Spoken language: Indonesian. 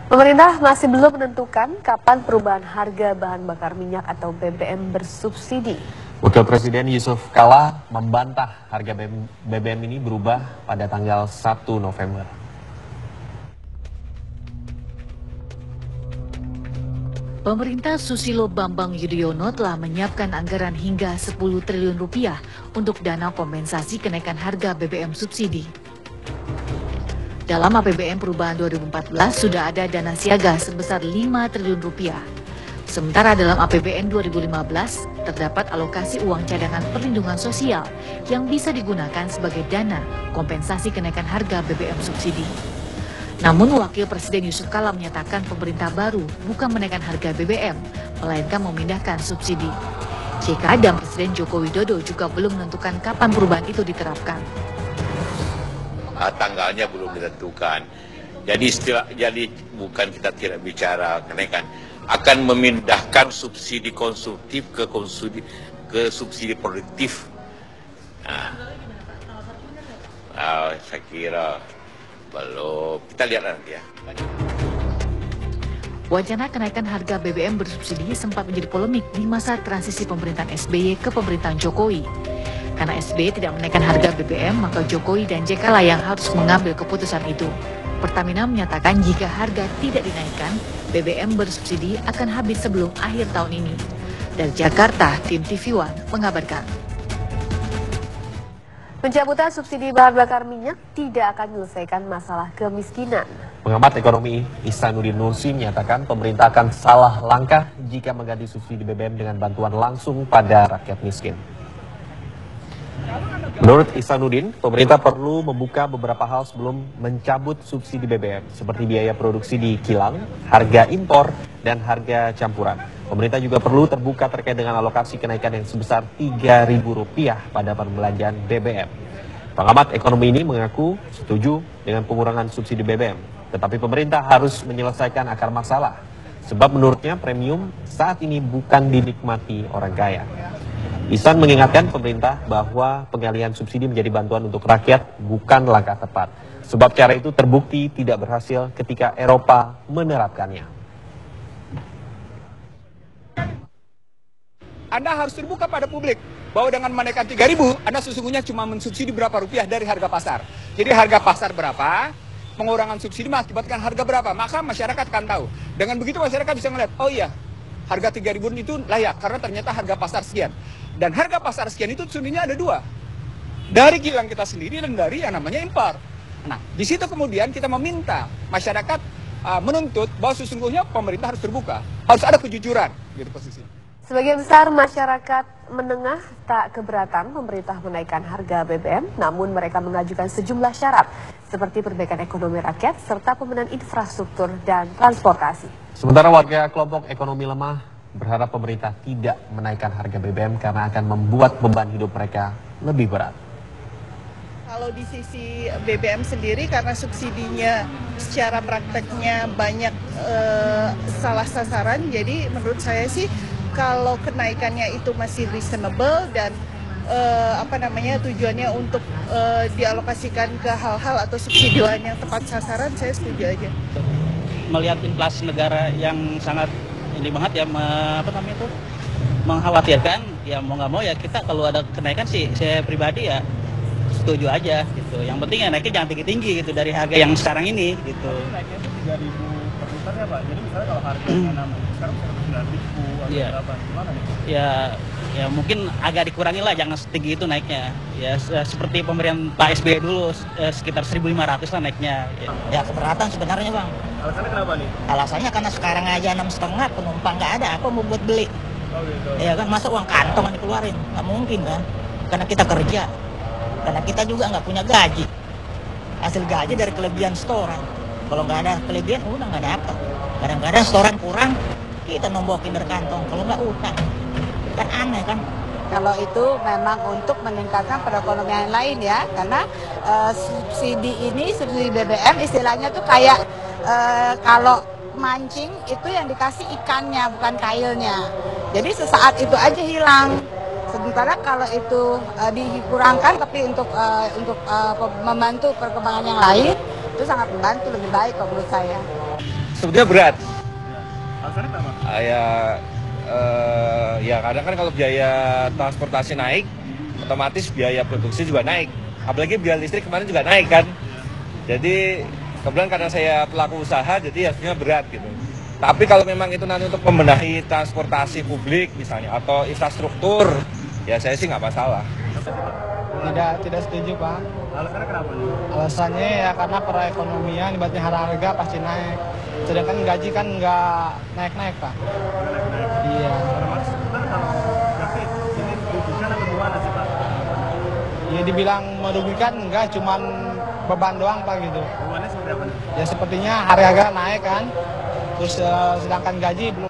Pemerintah masih belum menentukan kapan perubahan harga bahan bakar minyak atau BBM bersubsidi. Wakil Presiden Yusuf Kala membantah harga BBM ini berubah pada tanggal 1 November. Pemerintah Susilo Bambang Yudhoyono telah menyiapkan anggaran hingga 10 triliun rupiah untuk dana kompensasi kenaikan harga BBM subsidi. Dalam APBN perubahan 2014 sudah ada dana siaga sebesar 5 triliun rupiah. Sementara dalam APBN 2015 terdapat alokasi uang cadangan perlindungan sosial yang bisa digunakan sebagai dana kompensasi kenaikan harga BBM subsidi. Namun Wakil Presiden Yusuf Kala menyatakan pemerintah baru bukan menaikkan harga BBM, melainkan memindahkan subsidi. JK dan Presiden Joko Widodo juga belum menentukan kapan perubahan itu diterapkan. Tanggalnya belum ditentukan. Jadi bukan kita tidak bicara kenaikan, akan memindahkan subsidi konsumtif ke subsidi produktif. Saya kira belum. Kita lihat nanti ya. Wacana kenaikan harga BBM bersubsidi sempat menjadi polemik di masa transisi pemerintahan SBY ke pemerintahan Jokowi. Karena SBY tidak menaikkan harga BBM, maka Jokowi dan JK lah yang harus mengambil keputusan itu. Pertamina menyatakan jika harga tidak dinaikkan, BBM bersubsidi akan habis sebelum akhir tahun ini. Dari Jakarta, tim TV One mengabarkan. Pencabutan subsidi bahan bakar minyak tidak akan menyelesaikan masalah kemiskinan. Pengamat ekonomi Ihsanuddin Nursi menyatakan pemerintah akan salah langkah jika mengganti subsidi BBM dengan bantuan langsung pada rakyat miskin. Menurut Ihsanuddin, pemerintah perlu membuka beberapa hal sebelum mencabut subsidi BBM, seperti biaya produksi di kilang, harga impor, dan harga campuran. Pemerintah juga perlu terbuka terkait dengan alokasi kenaikan yang sebesar Rp3.000 pada pembelanjaan BBM. Pengamat ekonomi ini mengaku setuju dengan pengurangan subsidi BBM, tetapi pemerintah harus menyelesaikan akar masalah, sebab menurutnya premium saat ini bukan dinikmati orang kaya. Ihsan mengingatkan pemerintah bahwa pengalihan subsidi menjadi bantuan untuk rakyat bukan langkah tepat, sebab cara itu terbukti tidak berhasil ketika Eropa menerapkannya. Anda harus terbuka pada publik bahwa dengan menaikkan 3.000, Anda sesungguhnya cuma mensubsidi berapa rupiah dari harga pasar. Jadi harga pasar berapa, pengurangan subsidi mengakibatkan harga berapa, maka masyarakat akan tahu. Dengan begitu masyarakat bisa melihat, oh iya, harga 3.000 itu layak karena ternyata harga pasar sekian. Dan harga pasar sekian itu sesungguhnya ada dua. Dari kilang kita sendiri dan dari yang namanya impor. Nah, di situ kemudian kita meminta masyarakat menuntut bahwa sesungguhnya pemerintah harus terbuka. Harus ada kejujuran gitu posisi. Sebagian besar masyarakat menengah tak keberatan pemerintah menaikkan harga BBM, namun mereka mengajukan sejumlah syarat seperti perbaikan ekonomi rakyat serta pembenahan infrastruktur dan transportasi. Sementara warga kelompok ekonomi lemah berharap pemerintah tidak menaikkan harga BBM karena akan membuat beban hidup mereka lebih berat. Kalau di sisi BBM sendiri karena subsidinya secara prakteknya banyak salah sasaran, jadi menurut saya sih kalau kenaikannya itu masih reasonable dan tujuannya untuk dialokasikan ke hal-hal atau subsidi lain yang tepat sasaran, saya setuju aja. Melihat inflasi negara yang sangat ini banget ya, mengkhawatirkan, ya mau nggak mau ya kita kalau ada kenaikan sih saya pribadi ya setuju aja gitu. Yang penting ya naiknya jangan tinggi-tinggi gitu dari harga yang sekarang ini gitu. Naiknya itu 3.000 per liter ya Pak, jadi misalnya kalau harganya 6.000 sekarang bisa 9.000 atau berapa, gimana nih? Ya mungkin agak dikurangi lah, jangan setinggi itu naiknya. Ya seperti pemberian Pak SBY dulu sekitar 1.500 lah naiknya. Ya keberatan sebenarnya Bang. Alasannya kenapa nih? Alasannya karena sekarang aja 6,5 penumpang nggak ada, apa mau buat beli? Oh gitu. Ya kan, masa uang kantong yang dikeluarin? Nggak mungkin kan? Karena kita kerja, karena kita juga nggak punya gaji. Hasil gaji dari kelebihan setoran. Kalau nggak ada kelebihan, udah nggak dapat. Kadang-kadang setoran kurang, kita nombokin dari kantong. Kalau nggak utang, kan aneh kan? Kalau itu memang untuk meningkatkan perekonomian lain ya, karena subsidi BBM istilahnya tuh kayak kalau mancing itu yang dikasih ikannya bukan kailnya. Jadi sesaat itu aja hilang. Sementara kalau itu dikurangkan tapi untuk membantu perkembangan yang lain itu sangat membantu, lebih baik kalau menurut saya. sebetulnya berat. Alasannya apa? Ya kadang kan kalau biaya transportasi naik, otomatis biaya produksi juga naik. Apalagi biaya listrik kemarin juga naik kan. Jadi kebetulan karena saya pelaku usaha, jadi hasilnya berat gitu. Tapi kalau memang itu nanti untuk membenahi transportasi publik misalnya atau infrastruktur, ya saya sih nggak masalah. Tidak setuju, Pak. Alasannya kenapa nih? Alasannya ya karena perekonomian ibaratnya harga pasti naik. Sedangkan gaji kan nggak naik-naik, Pak. Naik-naik. Iya. Otomatis kalau berarti ini merugikan atau gimana sih, Pak? Ya dibilang merugikan enggak, cuman beban doang, Pak, gitu. Bebannya seperti apa nih? Ya sepertinya harga naik kan. Terus sedangkan gaji belum